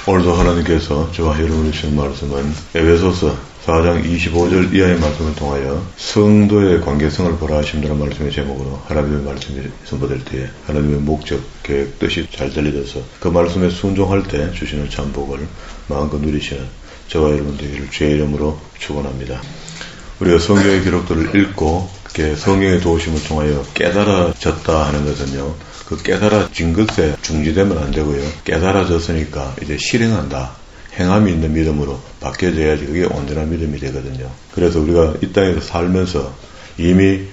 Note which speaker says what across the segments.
Speaker 1: 오늘도 하나님께서 저와 여러분이 주신 말씀은 에베소서 4장 25절 이하의 말씀을 통하여 성도의 관계성을 보라 하심이라는 말씀의 제목으로 하나님의 말씀이 선포될 때에 하나님의 목적, 계획, 뜻이 잘 들려져서 그 말씀에 순종할 때 주시는 참복을 마음껏 누리시는 저와 여러분 되기를 주의 이름으로 축원합니다. 우리가 성경의 기록들을 읽고 성경의 도우심을 통하여 깨달아졌다 하는 것은요, 그 깨달아진 것에 중지되면 안 되고요, 깨달아졌으니까 이제 실행한다, 행함이 있는 믿음으로 바뀌어져야지 그게 온전한 믿음이 되거든요. 그래서 우리가 이 땅에서 살면서 이미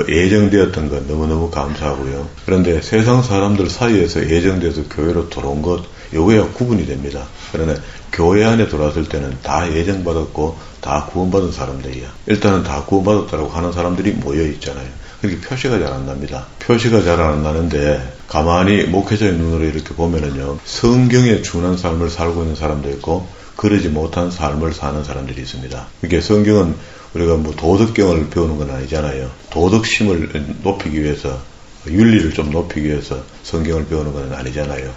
Speaker 1: 예정되었던 것 너무너무 감사하고요. 그런데 세상 사람들 사이에서 예정돼서 교회로 들어온 것, 요거야 구분이 됩니다. 그러나 교회 안에 들어왔을 때는 다 예정받았고 다 구원받은 사람들이야. 일단은 다 구원받았다고 하는 사람들이 모여 있잖아요. 그렇게 표시가 잘 안 납니다. 표시가 잘 안 나는데 가만히 목회자의 눈으로 이렇게 보면은요, 성경에 준한 삶을 살고 있는 사람도 있고 그러지 못한 삶을 사는 사람들이 있습니다. 이게 성경은 우리가 뭐 도덕경을 배우는 건 아니잖아요. 도덕심을 높이기 위해서, 윤리를 좀 높이기 위해서 성경을 배우는 건 아니잖아요.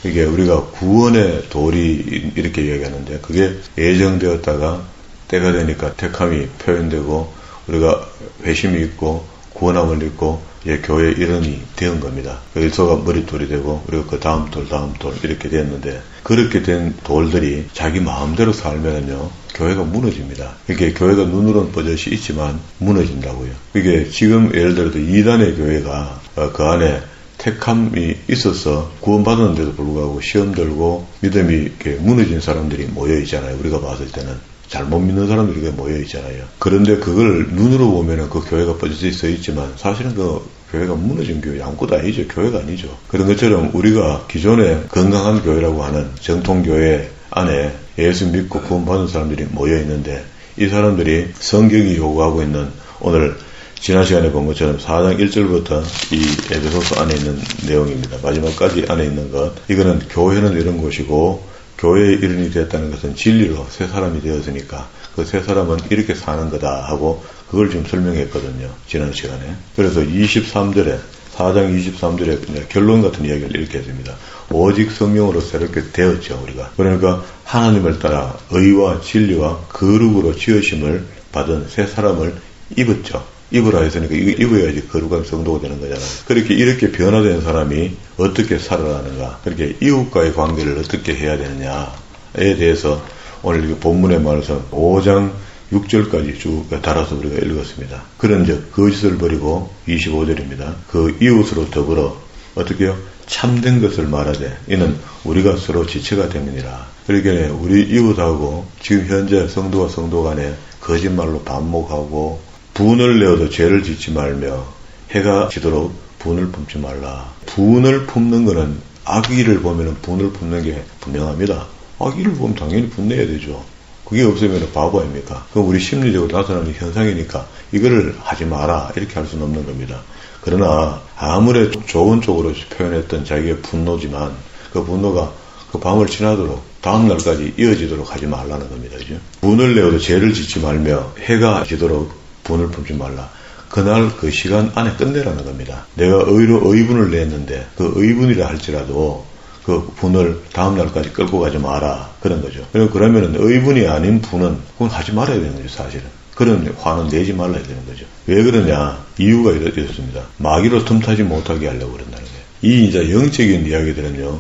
Speaker 1: 이게 우리가 구원의 도리 이렇게 이야기하는데 그게 예정되었다가 때가 되니까 택함이 표현되고 우리가 회심이 있고 구원함을 입고 이제 교회의 일원이 되는 겁니다. 일소가 머릿돌이 되고 우리가 그 다음 돌 이렇게 됐는데, 그렇게 된 돌들이 자기 마음대로 살면은요, 교회가 무너집니다. 이게 교회가 눈으로는 버젓이 있지만 무너진다고요. 이게 지금 예를 들어서 이단의 교회가 그 안에 택함이 있어서 구원받았는데도 불구하고 시험 들고 믿음이 이렇게 무너진 사람들이 모여 있잖아요. 우리가 봤을 때는 잘못 믿는 사람들이 모여 있잖아요. 그런데 그걸 눈으로 보면은 그 교회가 뻗어져 서 있지만 사실은 그 교회가 무너진 교회, 아무것도 아니죠. 교회가 아니죠. 그런 것처럼 우리가 기존에 건강한 교회라고 하는 정통교회 안에 예수 믿고 구원받은 사람들이 모여 있는데, 이 사람들이 성경이 요구하고 있는, 오늘 지난 시간에 본 것처럼 4장 1절부터 이 에베소서 안에 있는 내용입니다. 마지막까지 안에 있는 것, 이거는 교회는 이런 곳이고 교회의 일원이 되었다는 것은 진리로 새 사람이 되었으니까 그 새 사람은 이렇게 사는 거다 하고 그걸 지금 설명했거든요. 지난 시간에. 그래서 4장 23절에 결론 같은 이야기를 이렇게 했습니다. 오직 성령으로 새롭게 되었죠, 우리가. 그러니까 하나님을 따라 의와 진리와 거룩으로 지으심을 받은 새 사람을 입었죠. 입으라 했으니까 이거 입어야지 거룩한 성도가 되는 거잖아요. 그렇게 이렇게 변화된 사람이 어떻게 살아가는가, 그렇게 이웃과의 관계를 어떻게 해야 되느냐에 대해서 오늘 이 본문의 말씀 5장 6절까지 쭉 달아서 우리가 읽었습니다. 그런즉 거짓을 버리고 25절입니다. 그 이웃으로 더불어 어떻게 해요? 참된 것을 말하되 이는 우리가 서로 지체가 됨이니라. 그러니까 우리 이웃하고 지금 현재 성도와 성도 간에 거짓말로 반목하고 분을 내어도 죄를 짓지 말며 해가 지도록 분을 품지 말라. 분을 품는 거는, 악의를 보면 분을 품는 게 분명합니다. 악의를 보면 당연히 분내야 되죠. 그게 없으면 바보 아닙니까? 그럼 우리 심리적으로 나타나는 현상이니까 이거를 하지 마라 이렇게 할 수는 없는 겁니다. 그러나 아무래도 좋은 쪽으로 표현했던 자기의 분노지만 그 분노가 그 밤을 지나도록 다음 날까지 이어지도록 하지 말라는 겁니다. 그죠? 분을 내어도 죄를 짓지 말며 해가 지도록 분을 품지 말라. 그날 그 시간 안에 끝내라는 겁니다. 내가 의로 의분을 냈는데 그 의분이라 할지라도 그 분을 다음 날까지 끌고 가지 마라. 그런 거죠. 그러면은 의분이 아닌 분은 그건 하지 말아야 되는 거죠, 사실은. 그런 화는 내지 말아야 되는 거죠. 왜 그러냐? 이유가 이렇습니다. 마귀로 틈타지 못하게 하려고 그런다는 거예요. 이 이제 영적인 이야기들은요,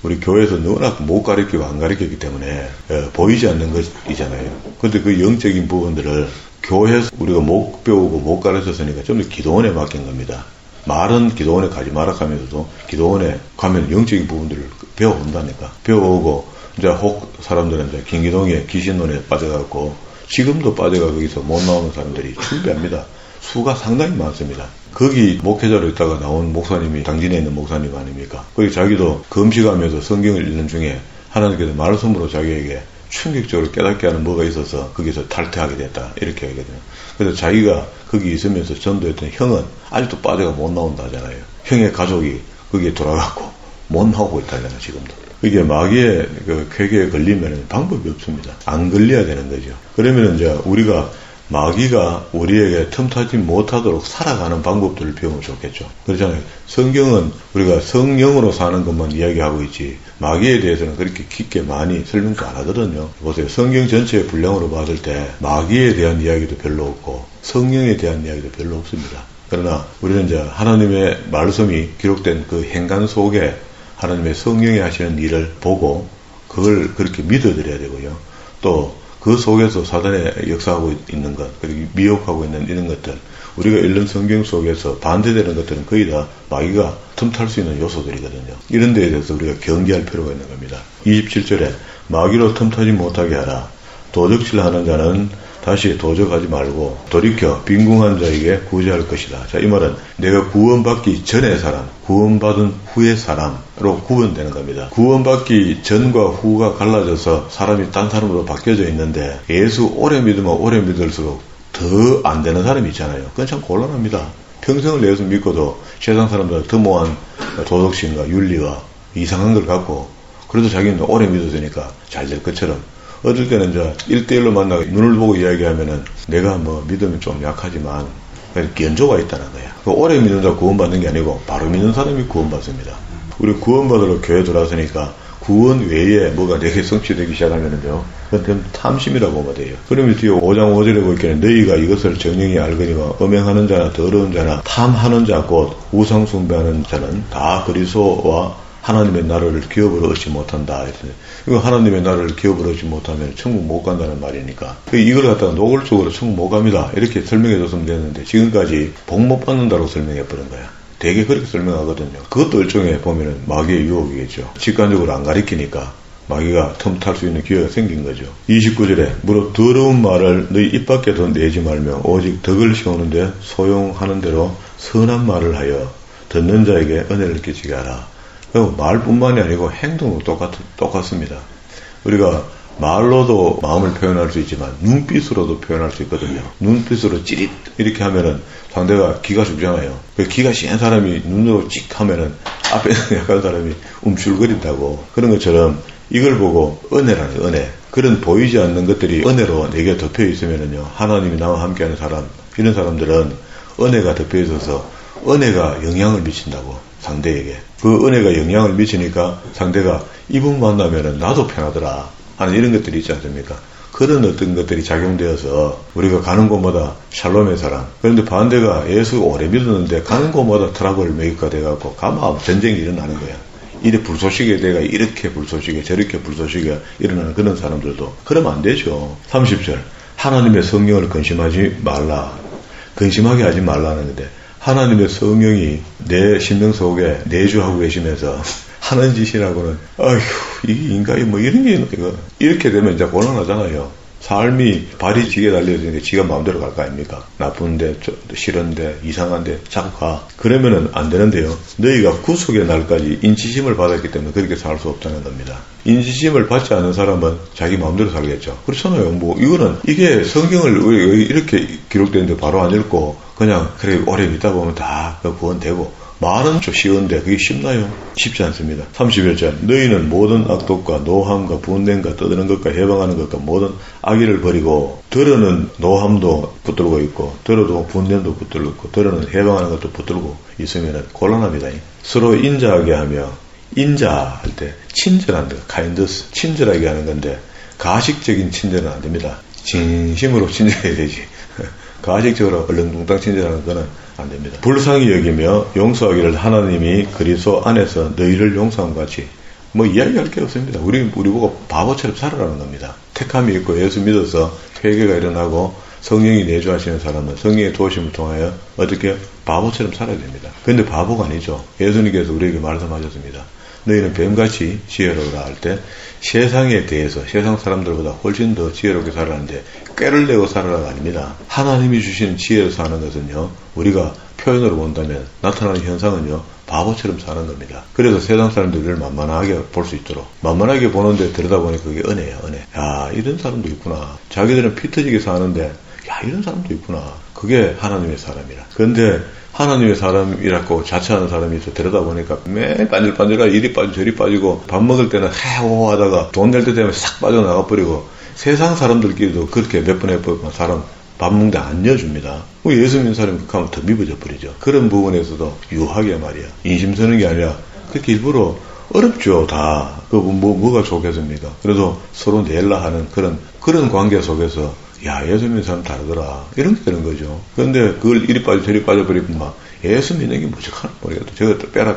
Speaker 1: 우리 교회에서 워낙 못 가르치고 안 가르쳤기 때문에 보이지 않는 것이잖아요. 근데 그 영적인 부분들을 교회에서 우리가 못 배우고 못 가르쳤으니까 좀 더 기도원에 맡긴 겁니다. 말은 기도원에 가지 마라 하면서도 기도원에 가면 영적인 부분들을 배워온다니까. 배워오고 이제 혹 사람들은 이제 김기동의 귀신론에 빠져갖고 지금도 빠져가 거기서 못 나오는 사람들이 출배합니다. 수가 상당히 많습니다. 거기 목회자로 있다가 나온 목사님이 당진에 있는 목사님 아닙니까? 거기 자기도 금식하면서 성경을 읽는 중에 하나님께서 말씀으로 자기에게 충격적으로 깨닫게 하는 뭐가 있어서 거기서 탈퇴하게 됐다 이렇게 하거든요. 그래서 자기가 거기 있으면서 전도했던 형은 아직도 빠져가 못 나온다 하잖아요. 형의 가족이 거기에 돌아가고 못 나오고 있다잖아요, 지금도. 이게 마귀의 그 쾌계에 걸리면 방법이 없습니다. 안 걸려야 되는 거죠. 그러면 이제 우리가 마귀가 우리에게 틈타지 못하도록 살아가는 방법들을 배우면 좋겠죠. 그렇잖아요. 성경은 우리가 성령으로 사는 것만 이야기하고 있지 마귀에 대해서는 그렇게 깊게 많이 설명도 안 하거든요. 보세요. 성경 전체의 분량으로 봤을 때 마귀에 대한 이야기도 별로 없고 성령에 대한 이야기도 별로 없습니다. 그러나 우리는 이제 하나님의 말씀이 기록된 그 행간 속에 하나님의 성령이 하시는 일을 보고 그걸 그렇게 믿어드려야 되고요. 또 그 속에서 사단이 역사하고 있는 것, 그리고 미혹하고 있는 이런 것들, 우리가 읽는 성경 속에서 반대되는 것들은 거의 다 마귀가 틈탈 수 있는 요소들이거든요. 이런 데에 대해서 우리가 경계할 필요가 있는 겁니다. 27절에 마귀로 틈타지 못하게 하라. 도적질하는 자는 다시 도적하지 말고 돌이켜 빈궁한 자에게 구제할 것이다. 자, 이 말은 내가 구원받기 전의 사람, 구원받은 후의 사람으로 구분되는 겁니다. 구원받기 전과 후가 갈라져서 사람이 딴 사람으로 바뀌어져 있는데 예수 오래 믿으면 오래 믿을수록 더 안 되는 사람이 있잖아요. 그건 참 곤란합니다. 평생을 예수 믿고도 세상 사람들 더모한 도덕심과 윤리와 이상한 걸 갖고 그래도 자기는 오래 믿어주니까 잘 될 것처럼 어떨 때는 이제 1대1로 만나고 눈을 보고 이야기하면은 내가 뭐 믿음이 좀 약하지만 연조가 있다는 거야. 오래 믿는 자 구원받는 게 아니고 바로 믿는 사람이 구원받습니다. 우리 구원받으러 교회 들어왔으니까 구원 외에 뭐가 내게 성취되기 시작하면은요. 그건 탐심이라고 보면 돼요. 그러면 뒤에 5장 5절에 보니까 너희가 이것을 정령이 알거니와 음행하는 자나 더러운 자나 탐하는 자 곧 우상 숭배하는 자는 다 그리스도와 하나님의 나라를 기업으로 얻지 못한다. 이거 하나님의 나라를 기업으로 얻지 못하면 천국 못 간다는 말이니까. 이걸 갖다가 노골적으로 천국 못 갑니다. 이렇게 설명해 줬으면 되는데 지금까지 복 못 받는다고 설명해 버린 거야. 되게 그렇게 설명하거든요. 그것도 일종의 보면은 마귀의 유혹이겠죠. 직관적으로 안 가리키니까 마귀가 틈탈 수 있는 기회가 생긴 거죠. 29절에 무릇 더러운 말을 너희 입 밖에도 내지 말며 오직 덕을 세우는데 소용하는 대로 선한 말을 하여 듣는 자에게 은혜를 끼치게 하라. 말뿐만이 아니고 행동도 똑같습니다. 우리가 말로도 마음을 표현할 수 있지만 눈빛으로도 표현할 수 있거든요. 눈빛으로 찌릿 이렇게 하면은 상대가 기가 죽잖아요. 기가 센 사람이 눈으로 찍 하면은 앞에 있는 약한 사람이 움찔거린다고. 그런 것처럼 이걸 보고 은혜라는 은혜. 그런 보이지 않는 것들이 은혜로 내게 덮여 있으면은요. 하나님이 나와 함께하는 사람, 이런 사람들은 은혜가 덮여 있어서 은혜가 영향을 미친다고. 상대에게. 그 은혜가 영향을 미치니까 상대가 이분 만나면은 나도 편하더라 하는 이런 것들이 있지 않습니까? 그런 어떤 것들이 작용되어서 우리가 가는 곳마다 샬롬의 사랑. 그런데 반대가 예수 오래 믿었는데 가는 곳마다 트러블 메이커가 돼갖고 가만 전쟁이 일어나는 거야. 이래 불쏘시개 내가 이렇게 불쏘시개 저렇게 불쏘시개 일어나는 그런 사람들도 그러면 안 되죠. 30절 하나님의 성령을 근심하지 말라. 근심하게 하지 말라는 건데 하나님의 성령이 내 심령 속에 내주하고 계시면서 하는 짓이라고는 아휴 이 인간이 뭐 이런 게 있는 거 이렇게 되면 이제 곤란하잖아요. 삶이 발이 지게 달려있으니까 지가 마음대로 갈 거 아닙니까? 나쁜데 싫은데 이상한데 자꾸 가. 그러면은 안 되는데요. 너희가 구속의 날까지 인치심을 받았기 때문에 그렇게 살 수 없다는 겁니다. 인치심을 받지 않은 사람은 자기 마음대로 살겠죠. 그렇잖아요. 뭐 이거는 이게 성경을 이렇게 기록되는데 바로 안 읽고 그냥 그래 오래 믿다 보면 다 구원되고 말은 좀 쉬운데 그게 쉽나요? 쉽지 않습니다. 31절 너희는 모든 악독과 노함과 분냄과 떠드는 것과 해방하는 것과 모든 악의를 버리고 들어는 노함도 붙들고 있고 들어도 분냄도 붙들고 있고 들어는 해방하는 것도 붙들고 있으면 곤란합니다. 서로 인자하게 하며 인자할 때 친절한 것 카인드스 친절하게 하는 건데 가식적인 친절은 안 됩니다. 진심으로 친절해야 되지. 가식적으로 얼렁뚱땅 친절하는 거는 안 됩니다. 불쌍히 여기며 용서하기를 하나님이 그리스도 안에서 너희를 용서함 같이 뭐 이야기할 게 없습니다. 우리 보고 바보처럼 살아라는 겁니다. 택함이 있고 예수 믿어서 회개가 일어나고 성령이 내주하시는 사람은 성령의 도우심을 통하여 어떻게 바보처럼 살아야 됩니다. 그런데 바보가 아니죠. 예수님께서 우리에게 말씀하셨습니다. 너희는 뱀같이 지혜로우라 할 때 세상에 대해서 세상 사람들보다 훨씬 더 지혜롭게 살아가는데 꾀를 내고 살아라가 아닙니다. 하나님이 주시는 지혜로 사는 것은요. 우리가 표현으로 본다면 나타나는 현상은요. 바보처럼 사는 겁니다. 그래서 세상 사람들을 만만하게 볼 수 있도록 만만하게 보는데 들여다보니 그게 은혜야 은혜. 야 이런 사람도 있구나. 자기들은 피 터지게 사는데 야 이런 사람도 있구나. 그게 하나님의 사람이라. 그런데 하나님의 사람이라고 자처하는 사람이 있어 들여다보니까 매일 반질반질하고 이리 빠지고 저리 빠지고 밥 먹을 때는 해오 하다가 돈 낼 때 되면 싹 빠져나가 버리고 세상 사람들끼리도 그렇게 몇 번 해보면 사람 밥 먹는데 안 넣어줍니다. 예수 믿는 사람이 그렇게 하면 더 미워져 버리죠. 그런 부분에서도 유하게 말이야. 인심 쓰는 게 아니라 그렇게 일부러 어렵죠, 다. 뭐가 좋겠습니까? 그래도 서로 내라 하는 그런 관계 속에서, 야, 예수 믿는 사람 다르더라. 이런 게 되는 거죠. 그런데 그걸 이리 빠져, 저리 빠져버리면 막, 예수 믿는 게 무식하는 모르겠다. 저것도 빼라.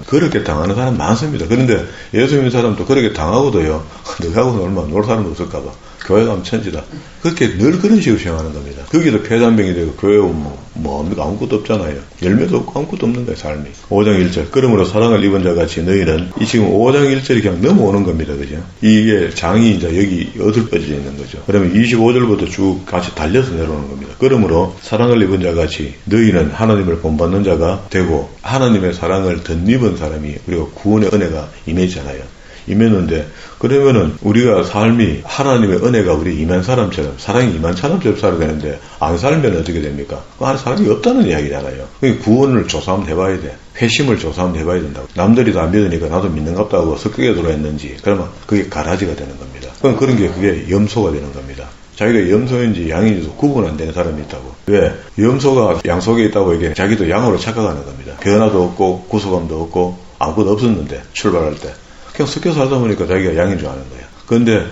Speaker 1: 그렇게 당하는 사람 많습니다. 그런데 예수 믿는 사람도 그렇게 당하고도요, 너하고는 얼마나 놀 사람 없을까봐. 교회 가면 천지다. 그렇게 늘 그런 식으로 생각하는 겁니다. 거기도 폐잔병이 되고, 교회 오면 뭡니까? 아무것도 없잖아요. 열매도 없고 아무것도 없는 거예요, 삶이. 5장 1절. 그러므로 사랑을 입은 자 같이 너희는, 이 지금 5장 1절이 그냥 넘어오는 겁니다. 그죠? 이게 장이 이제 여기 어들퍼져 있는 거죠. 그러면 25절부터 쭉 같이 달려서 내려오는 겁니다. 그러므로 사랑을 입은 자 같이 너희는 하나님을 본받는 자가 되고, 하나님의 사랑을 덧입은 사람이, 그리고 구원의 은혜가 임했잖아요. 임했는데, 그러면은 우리가 삶이 하나님의 은혜가 우리 임한 사람처럼, 사랑이 임한 사람처럼 살아야 되는데, 안 살면 어떻게 됩니까? 그 안에 사람이 없다는 이야기잖아요. 구원을 조사 한번 해봐야 돼. 회심을 조사 한번 해봐야 된다고. 남들이 다 믿으니까 나도 믿는갑다 하고 섞이게 들어했는지, 그러면 그게 가라지가 되는 겁니다. 그럼 그런 게 그게 염소가 되는 겁니다. 자기가 염소인지 양인지도 구분 안 되는 사람이 있다고. 왜? 염소가 양 속에 있다고 이게 자기도 양으로 착각하는 겁니다. 변화도 없고, 구속감도 없고, 아무것도 없었는데, 출발할 때. 그냥 섞여 살다 보니까 자기가 양인 줄 아는 거야. 그런데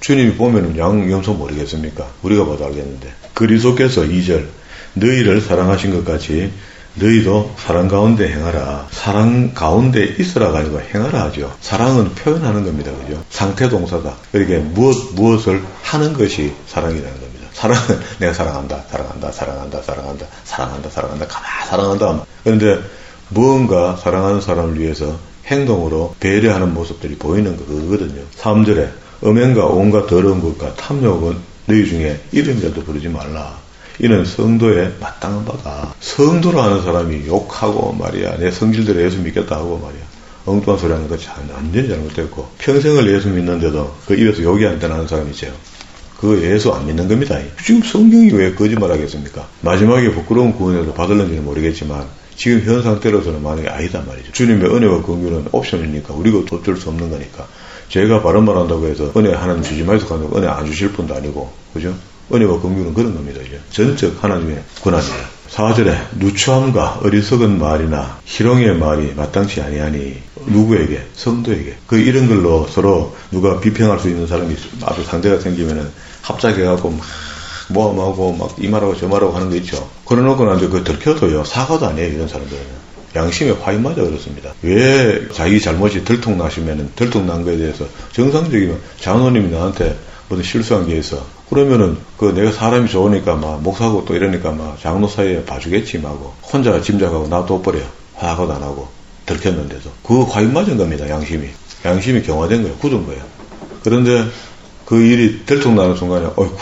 Speaker 1: 주님이 보면은 염소 모르겠습니까? 우리가 봐도 알겠는데. 그리스도께서 2절 너희를 사랑하신 것 같이 너희도 사랑 가운데 행하라. 사랑 가운데 있으라가 아니고 행하라 하죠. 사랑은 표현하는 겁니다. 그죠? 상태 동사다. 그러니까 무엇을 하는 것이 사랑이라는 겁니다. 사랑은 내가 사랑한다. 가만 사랑한다. 그런데 무언가 사랑하는 사람을 위해서 행동으로 배려하는 모습들이 보이는 거거든요. 3절에 음행과 온갖 더러운 것과 탐욕은 너희 중에 이름이라도 부르지 말라. 이는 성도의 마땅한 바다. 성도로 하는 사람이 욕하고 말이야. 내 성질대로 예수 믿겠다 하고 말이야. 엉뚱한 소리 하는 거 완전히 잘못됐고, 평생을 예수 믿는데도 그 입에서 욕이 안 떠나는 사람이 있어요. 그거 예수 안 믿는 겁니다. 지금 성경이 왜 거짓말 하겠습니까? 마지막에 부끄러운 구원을 받을는지는 모르겠지만 지금 현 상태로서는 만약에 아니다 말이죠. 주님의 은혜와 긍휼은 옵션이니까 우리가 어쩔 수 없는 거니까. 제가 바른 말 한다고 해서 은혜 하나님 주지 말고 하는 은혜 안 주실 분도 아니고, 그죠? 은혜와 긍휼은 그런 겁니다. 이제 전적 하나님의 권한이에요. 4절에 누추함과 어리석은 말이나 희롱의 말이 마땅치 아니하니 누구에게? 성도에게. 이런 걸로 서로 누가 비평할 수 있는 사람이 아주 상대가 생기면은 합작해갖고 모함하고 막 이 말하고 저 말하고 하는 거 있죠. 그러놓고 나한테 그거 들켜도요, 사과도 안 해요, 이런 사람들은. 양심에 화이 맞아 그렇습니다. 왜 자기 잘못이 들통나시면은, 들통난 거에 대해서 정상적이면 장로님이 나한테 무슨 실수한 게 있어. 그러면은 내가 사람이 좋으니까 막 목사하고 또 이러니까 막 장로 사이에 봐주겠지 하고 혼자 짐작하고 나 둬버려. 화도 안 하고 들켰는데도. 그 화이 맞은 겁니다, 양심이. 양심이 경화된 거예요, 굳은 거예요. 그런데 그 일이 들통나는 순간에 어이쿠,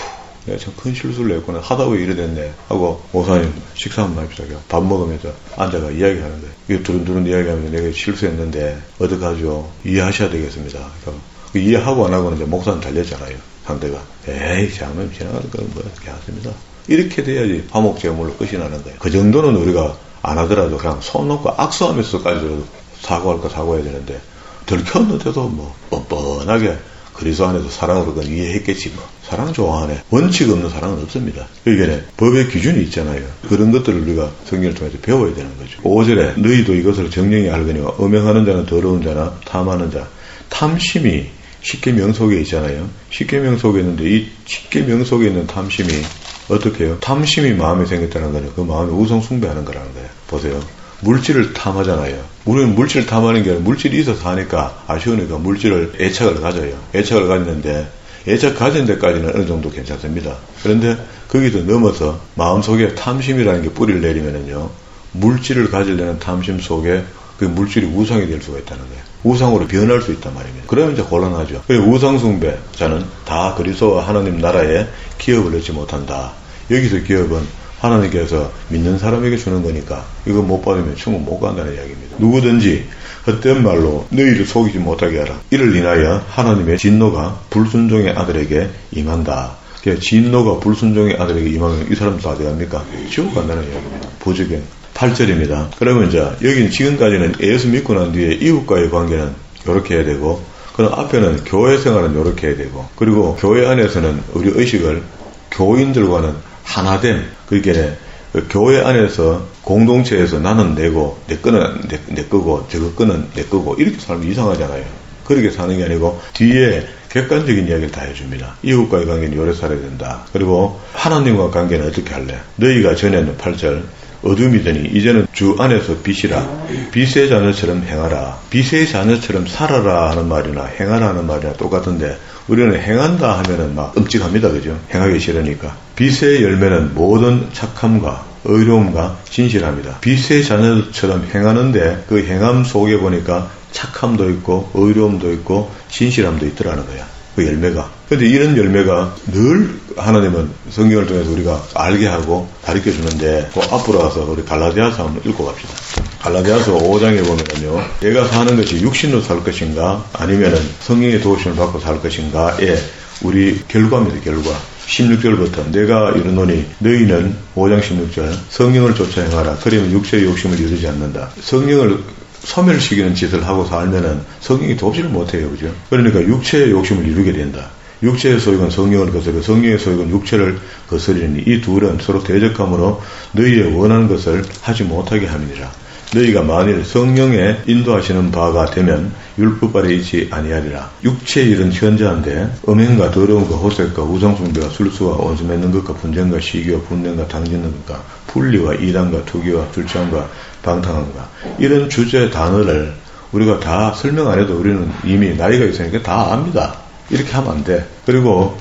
Speaker 1: 내가 참 큰 실수를 했구나. 하다 보니 이래 됐네. 하고, 목사님, 식사 한번 합시다. 밥 먹으면서 앉아가 이야기하는 거예요. 이거 두른두른 이야기하면서 내가 실수했는데, 어떡하죠? 이해하셔야 되겠습니다. 그러니까 이해하고 안 하고는 이제 목사는 달렸잖아요. 상대가. 에이, 장로님 지나가는 건 뭐, 어떻게 하십니다. 이렇게 돼야지 화목제물로 끝이 나는 거예요. 그 정도는 우리가 안 하더라도 그냥 손 놓고 악수하면서까지도 사과할 거 사과해야 되는데, 들켰는데도 뭐, 뻔뻔하게 그리스도 안에서 사랑으로 그건 이해했겠지 뭐. 사랑 좋아하네. 원칙 없는 사랑은 없습니다. 이게 법의 기준이 있잖아요. 그런 것들을 우리가 성경을 통해서 배워야 되는 거죠. 5절에 너희도 이것을 정령히 알거니와 음행하는 자는 더러운 자나 탐하는 자. 탐심이 십계명 속에 있잖아요. 십계명 속에 있는데 이 십계명 속에 있는 탐심이 어떻게 해요? 탐심이 마음에 생겼다는 거는 그 마음에 우상 숭배하는 거라는 거예요. 보세요. 물질을 탐하잖아요. 우리는 물질을 탐하는 게 아니라 물질이 있어서 하니까 아쉬우니까 물질을 애착을 가져요. 애착을 가지는데 애착 가진 데까지는 어느 정도 괜찮습니다. 그런데 거기서 넘어서 마음속에 탐심이라는 게 뿌리를 내리면은요, 물질을 가지려는 탐심 속에 그 물질이 우상이 될 수가 있다는 거예요. 우상으로 변할 수 있단 말입니다. 그러면 이제 곤란하죠. 우상숭배자는 다 그리스도와 하나님 나라에 기업을 얻지 못한다. 여기서 기업은 하나님께서 믿는 사람에게 주는 거니까 이거 못 받으면 천국 못 간다는 이야기입니다. 누구든지 헛된 말로 너희를 속이지 못하게 하라. 이를 인하여 하나님의 진노가 불순종의 아들에게 임한다. 그러니까 진노가 불순종의 아들에게 임하면 이 사람도 어디 갑니까? 지옥 간다는 이야기입니다. 부적용 8절입니다. 그러면 이제 여기는 지금까지는 예수 믿고 난 뒤에 이웃과의 관계는 이렇게 해야 되고, 그럼 앞에는 교회 생활은 이렇게 해야 되고, 그리고 교회 안에서는 우리 의식을 교인들과는 하나됨. 그러니까 그 교회 안에서 공동체에서 나는 내고 내 거는 내 거고 저거 거는 내 거고 이렇게 살면 이상하잖아요. 그렇게 사는 게 아니고 뒤에 객관적인 이야기를 다 해줍니다. 이웃과의 관계는 요래 살아야 된다. 그리고 하나님과 관계는 어떻게 할래? 너희가 전에는 8절 어둠이더니 이제는 주 안에서 빛이라. 빛의 자녀처럼 행하라. 빛의 자녀처럼 살아라 하는 말이나 행하라 하는 말이나 똑같은데 우리는 행한다 하면은 막 끔찍합니다. 그죠? 행하기 싫으니까. 빛의 열매는 모든 착함과 의로움과 진실합니다. 빛의 자녀처럼 행하는데 그 행함 속에 보니까 착함도 있고 의로움도 있고 진실함도 있더라는 거야. 그 열매가. 근데 이런 열매가 늘 하나님은 성경을 통해서 우리가 알게 하고 가르쳐 주는데 그 앞으로 가서 우리 갈라디아서 한번 읽고 갑시다. 갈라디아서 5장에 보면요. 내가 사는 것이 육신으로 살 것인가 아니면은 성령의 도우심을 받고 살 것인가의 우리 결과입니다. 결과. 16절부터 내가 이르노니 너희는 5장 16절 성령을 쫓아 행하라. 그러면 육체의 욕심을 이루지 않는다. 성령을 소멸시키는 짓을 하고 살면은 성령이 돕지를 못해요. 그죠? 그러니까 육체의 욕심을 이루게 된다. 육체의 소욕은 성령을 거스르고 성령의 소욕은 육체를 거스르니 이 둘은 서로 대적함으로 너희의 원하는 것을 하지 못하게 함이니라. 너희가 만일 성령에 인도하시는 바가 되면 율법 아래 있지 아니하리라. 육체의 일은 현저한데 음행과 더러움과 호색과 우상숭배와 술수와 원수 맺는 것과 분쟁과 시기와 분냄과 당짓는 것과 분리와 이단과 투기와 불창과 방탕함과 이런 주제 단어를 우리가 다 설명 안 해도 우리는 이미 나이가 있으니까 다 압니다. 이렇게 하면 안 돼. 그리고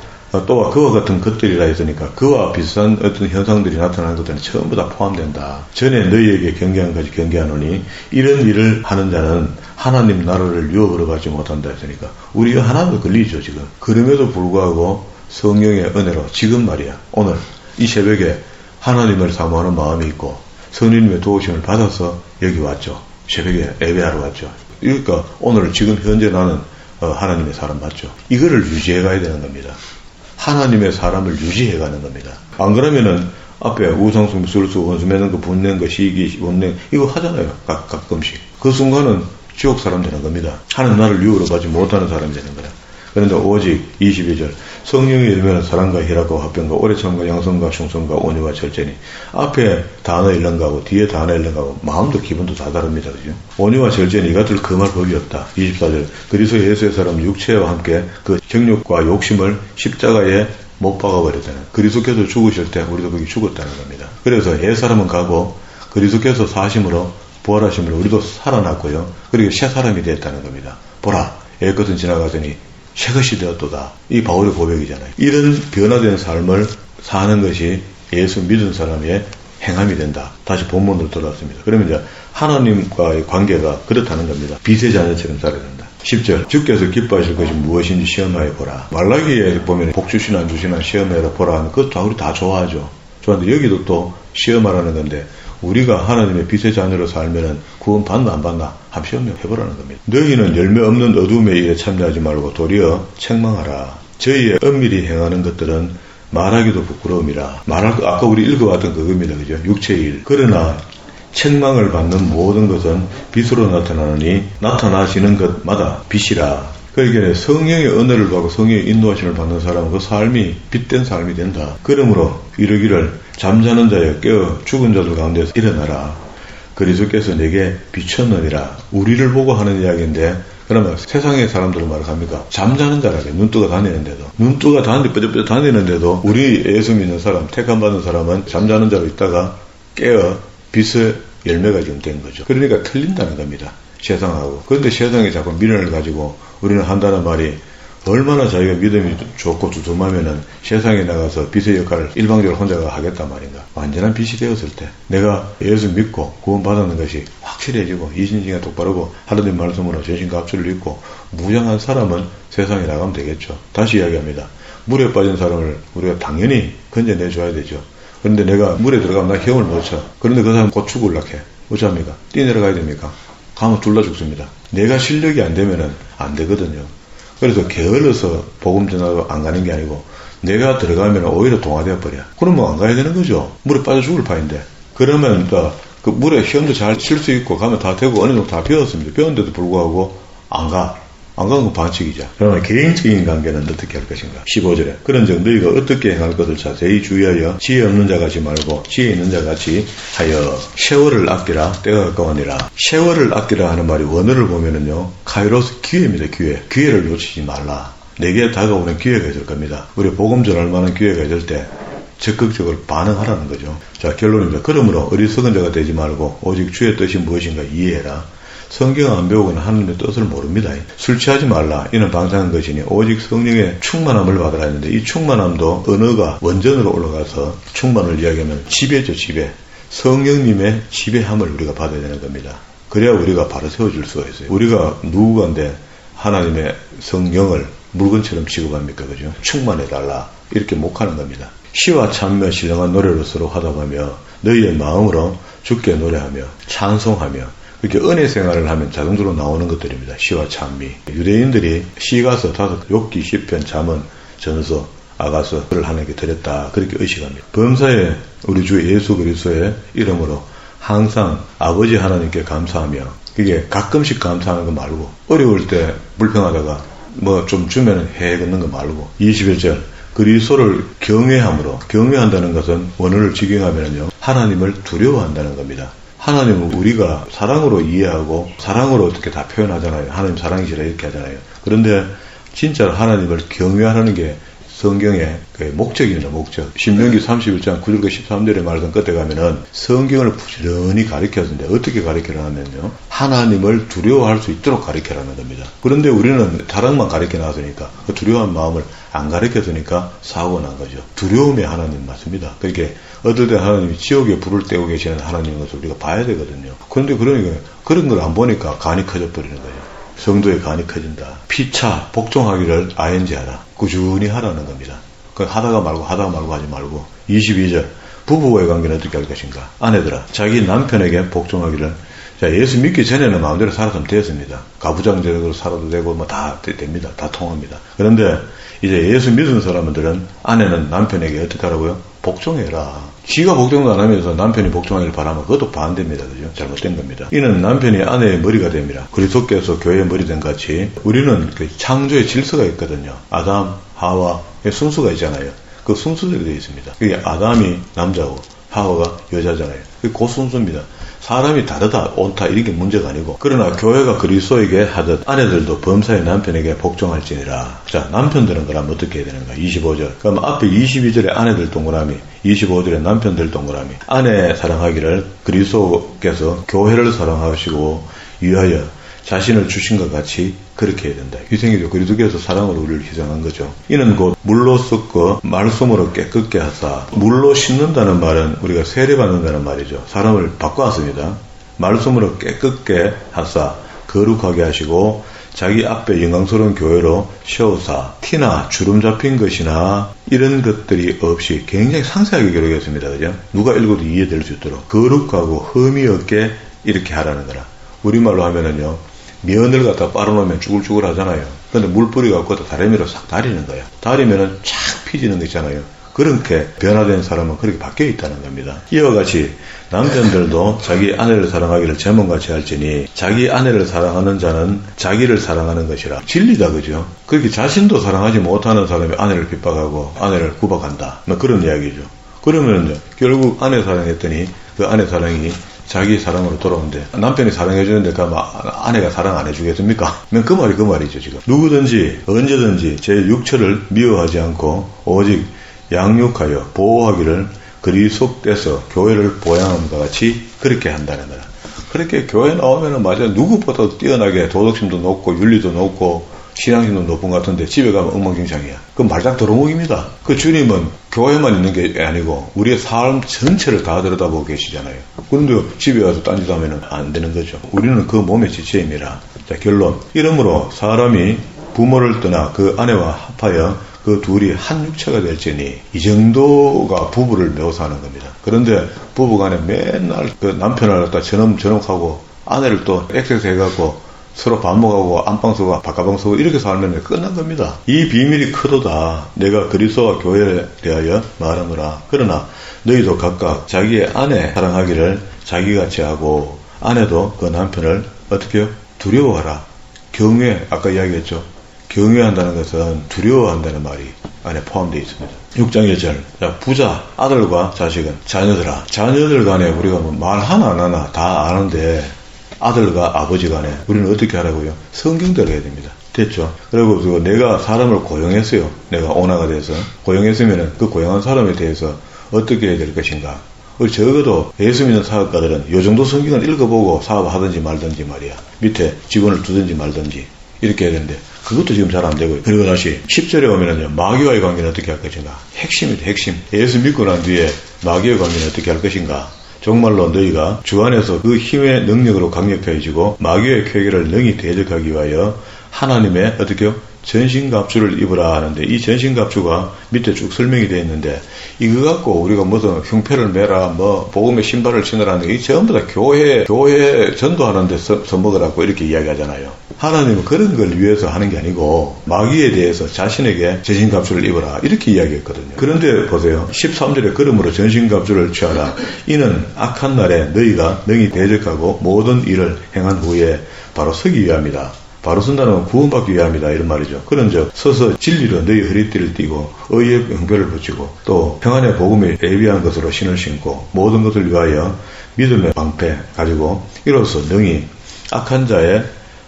Speaker 1: 또 그와 같은 것들이라 했으니까 그와 비슷한 어떤 현상들이 나타나는 것들은 전부 다 포함된다. 전에 너희에게 경계한 것이 경계하노니 이런 일을 하는 자는 하나님 나라를 유업으로 받지 못한다 했으니까 우리가 하나도 걸리죠 지금. 그럼에도 불구하고 성령의 은혜로 지금 말이야 오늘 이 새벽에 하나님을 사모하는 마음이 있고 성령님의 도우심을 받아서 여기 왔죠. 새벽에 예배하러 왔죠. 그러니까 오늘 지금 현재 나는 하나님의 사람 맞죠. 이거를 유지해 가야 되는 겁니다. 하나님의 사람을 유지해 가는 겁니다. 안 그러면은 앞에 우상숭배, 술수, 원수 맺는 거, 분낸 거, 시기, 원낸 이거 하잖아요. 가끔씩. 그 순간은 지옥 사람 되는 겁니다. 하나님 나를 유업으로 받지 못하는 사람이 되는 거야. 그런데 오직 22절 성령의 열매는 사랑과 희락과 화평과 오래 참과 양성과 충성과 온유와 절제니 앞에 단어 읽는거하고 뒤에 단어 읽는거하고 마음도 기분도 다 다릅니다. 그죠? 온유와 절제니 이것들 금할 법이 없다. 24절 그리스도 예수의 사람 육체와 함께 그 정욕과 욕심을 십자가에 못 박아버렸다는 그리스도께서 죽으실 때 우리도 거기 죽었다는 겁니다. 그래서 옛사람은 가고 그리스도께서 사심으로 부활하심으로 우리도 살아났고요. 그리고 새 사람이 됐다는 겁니다. 보라 옛것은 지나가더니 새것이 되었도다. 이 바울의 고백이잖아요. 이런 변화된 삶을 사는 것이 예수 믿은 사람의 행함이 된다. 다시 본문으로 돌아왔습니다. 그러면 이제 하나님과의 관계가 그렇다는 겁니다. 빛의 자녀처럼 살아야 된다. 10절 주께서 기뻐하실 것이 무엇인지 시험하여 보라. 말라기에 보면 복 주시나 안 주시나 시험해라 보라 하는 그것도 우리 다 좋아하죠. 좋아하는데 여기도 또 시험하라는 건데 우리가 하나님의 빛의 자녀로 살면은 구원 받나 안 받나 한번 시험해보라는 겁니다. 너희는 열매 없는 어둠의 일에 참여하지 말고 도리어 책망하라. 저희의 엄밀히 행하는 것들은 말하기도 부끄러움이라. 아까 우리 읽어왔던 그겁니다. 그죠? 육체의 일. 그러나 책망을 받는 모든 것은 빛으로 나타나느니 나타나시는 것마다 빛이라. 그러니까 성령의 은혜를 받고 성령의 인도하심을 받는 사람은 그 삶이 빛된 삶이 된다. 그러므로 이르기를 잠자는 자여 깨어 죽은 자들 가운데서 일어나라. 그리스도께서 내게 비쳤느니라. 우리를 보고 하는 이야기인데 그러면 세상의 사람들은 말합니까? 잠자는 자라게 눈뜨가 다니는데도 눈뜨가 삐쩍삐쩍 다니는데도 우리 예수 믿는 사람 택함 받는 사람은 잠자는 자로 있다가 깨어 빛의 열매가 지금 된 거죠. 그러니까 틀린다는 겁니다. 세상하고. 그런데 세상에 자꾸 미련을 가지고 우리는 한다는 말이 얼마나 자기가 믿음이 좋고 두툼하면은 세상에 나가서 빛의 역할을 일방적으로 혼자가 하겠단 말인가. 완전한 빛이 되었을 때 내가 예수 믿고 구원받았는 것이 확실해지고 이신신이 똑바르고 하나님 말씀으로 전신갑주를 입고 무장한 사람은 세상에 나가면 되겠죠. 다시 이야기합니다. 물에 빠진 사람을 우리가 당연히 건져내줘야 되죠. 그런데 내가 물에 들어가면 나 헤엄을 못 쳐. 그런데 그 사람 곧 죽을라 해. 어찌합니까? 뛰내려가야 됩니까? 가면 둘 다 죽습니다. 내가 실력이 안 되면은 안 되거든요. 그래서 게을러서 복음 전하러 안 가는 게 아니고 내가 들어가면 오히려 동화되어 버려. 그러면 안 가야 되는 거죠. 물에 빠져 죽을 판인데. 그러면 그 물에 헤엄도 잘 칠 수 있고 가면 다 되고 어느 정도 다 배웠습니다. 배웠는데도 불구하고 안 가. 안 가는 건 반칙이죠. 그러면 개인적인 관계는 어떻게 할 것인가? 15절에 그런 적 너희가 어떻게 행할 것을 자세히 주의하여 지혜 없는 자 같이 말고 지혜 있는 자 같이 하여 세월을 아끼라 때가 가까우니라. 세월을 아끼라 하는 말이 원어를 보면은요 카이로스 기회입니다. 기회를 놓치지 말라. 내게 다가오는 기회가 있을 겁니다. 우리 복음 전할 만한 기회가 있을 때 적극적으로 반응하라는 거죠. 자, 결론입니다. 그러므로 어리석은 자가 되지 말고 오직 주의 뜻이 무엇인가 이해해라. 성경 안 배우고는 하나님의 뜻을 모릅니다. 술 취하지 말라. 이는 방탕한 것이니 오직 성령의 충만함을 받으라 했는데 이 충만함도 언어가 원전으로 올라가서 충만을 이야기하면 지배죠. 지배. 성령님의 지배함을 우리가 받아야 되는 겁니다. 그래야 우리가 바로 세워질 수가 있어요. 우리가 누구간데 하나님의 성령을 물건처럼 취급합니까? 그죠? 충만해달라. 이렇게 목하는 겁니다. 시와 찬며 신령한 노래로 서로 화답하며 너희의 마음으로 주께 노래하며 찬송하며 이렇게 은혜 생활을 하면 자동적으로 나오는 것들입니다. 시와 찬미. 유대인들이 시가서 5, 욥기, 시편, 잠언, 전서, 아가서를 하나님께 드렸다. 그렇게 의식합니다. 범사에 우리 주 예수 그리스도의 이름으로 항상 아버지 하나님께 감사하며 이게 가끔씩 감사하는 거 말고 어려울 때 불평하다가 뭐 좀 주면 해 걷는 거 말고 21절 그리스도를 경외함으로 경외한다는 것은 원어를 직역하면요 하나님을 두려워한다는 겁니다. 하나님은 우리가 사랑으로 이해하고 사랑으로 어떻게 다 표현하잖아요. 하나님 사랑이시라 이렇게 하잖아요. 그런데 진짜 하나님을 경외하는 게 성경의 목적입니다. 목적. 신명기 31장 9절과 13절의 말씀 끝에 가면은 성경을 부지런히 가르쳤는데 어떻게 가르치라면요. 하나님을 두려워할 수 있도록 가르치라는 겁니다. 그런데 우리는 사랑만 가르쳐 놨으니까 그 두려워한 마음을 안 가르쳤으니까 사고가 난 거죠. 두려움의 하나님 맞습니다. 그렇게 어떨 때 하나님이 지옥에 불을 떼고 계시는 하나님인 것을 우리가 봐야 되거든요. 그런데 그러니까 그런 걸 안 보니까 간이 커져 버리는 거예요. 성도의 간이 커진다. 피차 복종하기를 ING하라. 꾸준히 하라는 겁니다. 하다가 말고 하지 말고. 22절 부부와의 관계는 어떻게 할 것인가. 아내들아 자기 남편에게 복종하기를. 자, 예수 믿기 전에는 마음대로 살았으면 됐습니다. 가부장제로 살아도 되고 뭐 다 됩니다. 다 통합니다. 그런데 이제 예수 믿은 사람들은 아내는 남편에게 어떻게 하라고요? 복종해라. 지가 복종도 안 하면서 남편이 복종하기를 바라면 그것도 반대입니다. 그죠? 잘못된 겁니다. 이는 남편이 아내의 머리가 됩니다. 그리스도께서 교회의 머리 된 같이 우리는 그 창조의 질서가 있거든요. 아담, 하와, 순수가 있잖아요. 그 순수대로 되어 있습니다. 그게 아담이 남자고 하와가 여자잖아요. 그게 그 순수입니다. 사람이 다르다, 옳다 이게 문제가 아니고 그러나 교회가 그리스도에게 하듯 아내들도 범사의 남편에게 복종할지니라. 자, 남편들은 그럼 어떻게 해야 되는가? 25절. 그럼 앞에 22절에 아내들 동그라미, 25절에 남편들 동그라미. 아내 사랑하기를 그리스도께서 교회를 사랑하시고 위하여 자신을 주신 것 같이 그렇게 해야 된다. 희생이죠. 그리스도께서 사랑으로 우리를 희생한 거죠. 이는 곧 물로 섞어 말씀으로 깨끗게 하사. 물로 씻는다는 말은 우리가 세례받는다는 말이죠. 사람을 바꿔왔습니다. 말씀으로 깨끗게 하사 거룩하게 하시고 자기 앞에 영광스러운 교회로 세우사. 티나 주름 잡힌 것이나 이런 것들이 없이 굉장히 상세하게 기록했습니다. 그죠? 누가 읽어도 이해될 수 있도록 거룩하고 흠이 없게 이렇게 하라는 거라. 우리말로 하면은요. 면을 갖다 빨아놓으면 쭈글쭈글 하잖아요. 근데 물뿌리 갖고 다리미로 싹 다리는 거야. 다리면은 착 피지는 거 있잖아요. 그렇게 변화된 사람은 그렇게 바뀌어 있다는 겁니다. 이와 같이 남편들도 자기 아내를 사랑하기를 제목같이 할지니 자기 아내를 사랑하는 자는 자기를 사랑하는 것이라. 진리다 그죠? 그렇게 자신도 사랑하지 못하는 사람이 아내를 핍박하고 아내를 구박한다. 뭐 그런 이야기죠. 그러면요 결국 아내 사랑했더니 그 아내 사랑이 자기 사랑으로 돌아오는데 남편이 사랑해주는데 그 아내가 사랑 안 해주겠습니까? 그 말이죠 지금. 누구든지 언제든지 제 육체를 미워하지 않고 오직 양육하여 보호하기를 그리스도께서 교회를 보양함과 같이 그렇게 한다는 거야. 그렇게 교회 나오면은 맞아요. 누구보다도 뛰어나게 도덕심도 높고 윤리도 높고 신앙심도 높은 것 같은데 집에 가면 엉망진창이야. 그건 말짝 도루묵입니다. 그 주님은 교회만 있는 게 아니고 우리의 삶 전체를 다 들여다보고 계시잖아요. 그런데 집에 가서 딴짓 하면 안 되는 거죠. 우리는 그 몸의 지체임이라. 자, 결론. 이러므로 사람이 부모를 떠나 그 아내와 합하여 그 둘이 한 육체가 될지니 이 정도가 부부를 묘사하는 겁니다. 그런데 부부간에 맨날 그 남편을 갖다 저놈하고 아내를 또 엑섹스 해갖고 서로 밥 먹고 안방 쓰고 바깥방 쓰고 이렇게 살면 끝난 겁니다. 이 비밀이 크도다. 내가 그리스도와 교회에 대하여 말하노라. 그러나 너희도 각각 자기의 아내 사랑하기를 자기같이 하고 아내도 그 남편을 어떻게 해요? 두려워하라. 경외, 아까 이야기했죠. 경외한다는 것은 두려워한다는 말이 안에 포함되어 있습니다. 6장 1절. 부자, 아들과 자식은 자녀들아. 자녀들 간에 우리가 뭐 말 하나 안 하나 다 아는데 아들과 아버지 간에 우리는 어떻게 하라고요? 성경대로 해야 됩니다. 됐죠? 그리고 내가 사람을 고용했어요. 내가 오너가 돼서. 고용했으면 그 고용한 사람에 대해서 어떻게 해야 될 것인가. 적어도 예수 믿는 사업가들은 이 정도 성경을 읽어보고 사업하든지 말든지 말이야. 밑에 직원을 두든지 말든지 이렇게 해야 되는데 그것도 지금 잘 안 되고요. 그리고 다시 10절에 오면은요, 마귀와의 관계는 어떻게 할 것인가. 핵심이다, 핵심. 예수 믿고 난 뒤에 마귀와의 관계는 어떻게 할 것인가. 정말로 너희가 주 안에서 그 힘의 능력으로 강력해지고 마귀의 쾌계를 능히 대적하기 위하여 하나님의 어떻게요? 전신갑주를 입으라 하는데 이 전신갑주가 밑에 쭉 설명이 되어 있는데 이거 갖고 우리가 무슨 흉패를 매라 뭐 복음의 신발을 신으라는 게 이 전부 다 교회 전도하는 데 써먹으라고 이렇게 이야기하잖아요. 하나님은 그런 걸 위해서 하는 게 아니고 마귀에 대해서 자신에게 전신갑주를 입어라 이렇게 이야기했거든요. 그런데 보세요. 13절에 그러므로 전신갑주를 취하라. 이는 악한 날에 너희가 능히 대적하고 모든 일을 행한 후에 바로 서기 위함이다. 바로 선다는 건 구원받기 위함이다 이런 말이죠. 그런즉 서서 진리로 너희 허리띠를 띠고 의의 형배를 붙이고 또 평안의 복음에 예비한 것으로 신을 신고 모든 것을 위하여 믿음의 방패 가지고 이로써 능히 악한 자의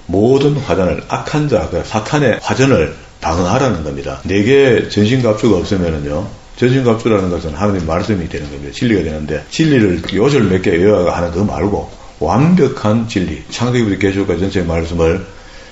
Speaker 1: 모든 화전을 악한 자 사탄의 화전을 방어하라는 겁니다. 내게 전신갑주가 없으면은요. 전신갑주라는 것은 하나님 말씀이 되는 겁니다. 진리가 되는데 진리를 요절 몇 개 외워야 하는 거 말고 완벽한 진리 창세기부터 계시록까지 전체의 말씀을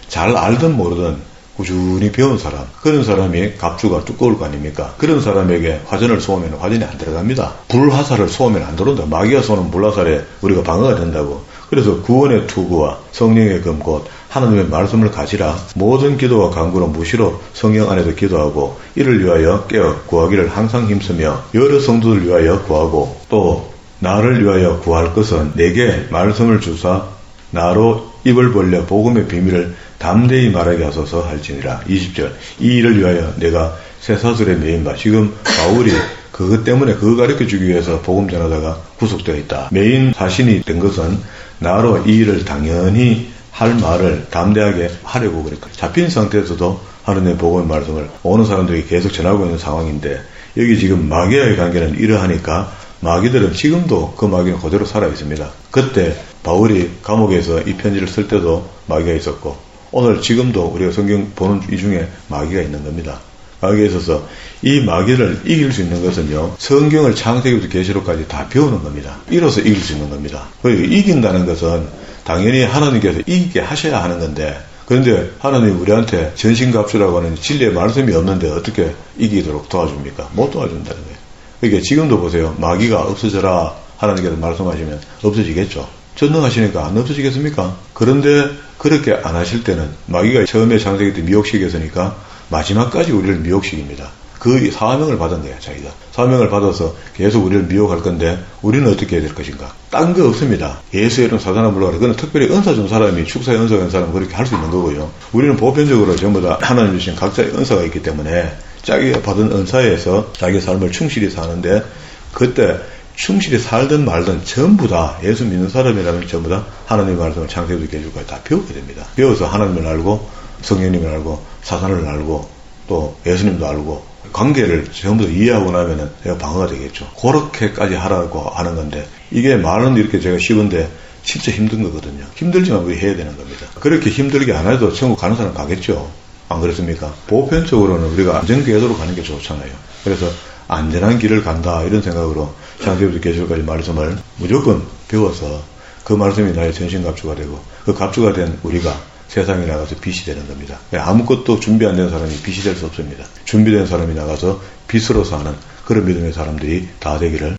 Speaker 1: 잘 알든 모르든 꾸준히 배운 사람, 그런 사람이 갑주가 두꺼울 거 아닙니까? 그런 사람에게 화전을 쏘면 화전이 안 들어갑니다. 불화살을 쏘면 안 들어온다. 마귀가 쏘는 불화살에 우리가 방어가 된다고. 그래서 구원의 투구와 성령의 검곧 하나님의 말씀을 가지라. 모든 기도와 간구로 무시로 성령 안에서 기도하고 이를 위하여 깨어 구하기를 항상 힘쓰며 여러 성도들 위하여 구하고 또 나를 위하여 구할 것은 내게 말씀을 주사 나로 입을 벌려 복음의 비밀을 담대히 말하게 하소서 할지니라. 20절. 이 일을 위하여 내가 쇠사슬에 매인 바 지금 바울이 그것 때문에 그거 가르쳐주기 위해서 복음 전하다가 구속되어 있다. 매인 사신이 된 것은 나로 이 일을 당연히 할 말을 담대하게 하려고 그랬거든요. 잡힌 상태에서도 하나님의 복음의 말씀을 오는 사람들이 계속 전하고 있는 상황인데 여기 지금 마귀와의 관계는 이러하니까 마귀들은 지금도 그 마귀는 그대로 살아있습니다. 그때 바울이 감옥에서 이 편지를 쓸 때도 마귀가 있었고 오늘 지금도 우리가 성경 보는 이 중에 마귀가 있는 겁니다. 마귀가 있어서 이 마귀를 이길 수 있는 것은요. 성경을 창세기부터 계시록까지 다 배우는 겁니다. 이로써 이길 수 있는 겁니다. 그리고 이긴다는 것은 당연히 하나님께서 이기게 하셔야 하는 건데 그런데 하나님 우리한테 전신갑주라고 하는 진리의 말씀이 없는데 어떻게 이기도록 도와줍니까? 못 도와준다는 거예요. 그러니까 지금도 보세요. 마귀가 없어져라 하나님께서 말씀하시면 없어지겠죠. 전능하시니까 안 없어지겠습니까? 그런데 그렇게 안 하실 때는 마귀가 처음에 창세기 때 미혹시켰으니까 마지막까지 우리를 미혹시킵니다. 그 사명을 받은 거야, 자기가. 사명을 받아서 계속 우리를 미혹할 건데 우리는 어떻게 해야 될 것인가? 딴 거 없습니다. 예수의 이름 사단아 물러가라. 그건 특별히 은사 준 사람이 축사의 은사가 있는 사람은 그렇게 할 수 있는 거고요. 우리는 보편적으로 전부 다 하나님 주신 각자의 은사가 있기 때문에 자기가 받은 은사에서 자기의 삶을 충실히 사는데 그때 충실히 살든 말든 전부 다 예수 믿는 사람이라면 전부 다 하나님의 말씀을 창세기부터 계시록까지 다 배우게 됩니다. 배워서 하나님을 알고 성령님을 알고 사단을 알고 또 예수님도 알고 관계를 전부 다 이해하고 나면은 내가 방어가 되겠죠. 그렇게까지 하라고 하는 건데 이게 말은 이렇게 제가 쉬운데 진짜 힘든 거거든요. 힘들지만 우리 해야 되는 겁니다. 그렇게 힘들게 안 해도 천국 가는 사람 가겠죠. 안 그렇습니까? 보편적으로는 우리가 안전궤도로 가는 게 좋잖아요. 그래서 안전한 길을 간다 이런 생각으로 창세기부터 계시록까지 말씀을 무조건 배워서 그 말씀이 나의 전신갑주가 되고 그 갑주가 된 우리가 세상에 나가서 빛이 되는 겁니다. 아무것도 준비 안 된 사람이 빛이 될 수 없습니다. 준비된 사람이 나가서 빛으로 사는 그런 믿음의 사람들이 다 되기를